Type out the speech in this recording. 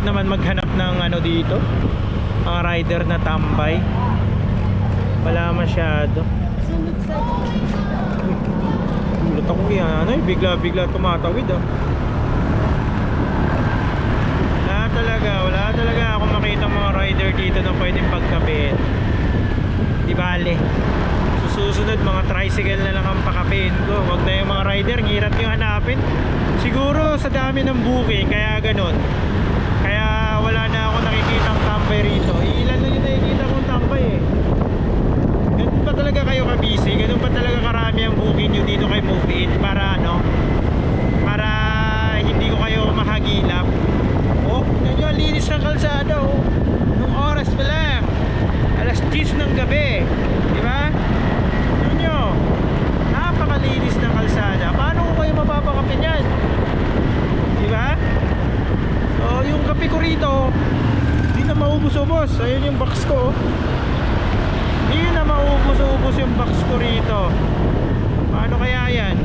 hirap naman maghanap ng ano dito, mga rider na tambay. Wala masyado. Sunod sa Gulat ako kaya ano eh, bigla tumatawid ah. Wala talaga ako makita mga rider dito na pwedeng pagkapin. Di bale, susunod mga tricycle na lang ang pakapin ko. Wag na yung mga rider, hirap yung hanapin. Siguro sa dami ng booking, kaya ganun. Kaya wala na ako nakikitang tambay rito. Ilan na yung nakikita kong tambay eh. Ganun pa talaga kayo ka-busy, ganun pa talaga karami ang booking nyo dito kay Move In. Para ano, para hindi ko kayo mahagilap. Oh, nanyo, linis ng kalsada oh. Nung oras pa lang, alas 10 ng gabi, di ba? Nanyo, napakalinis ng kalsada. Paano ko kayo mapapakapin yan? Di ba? So, yung kape ko rito, hindi na maubos-ubos. Ayun yung box ko. Hindi na maubos-ubos yung box ko rito. Paano kaya yan?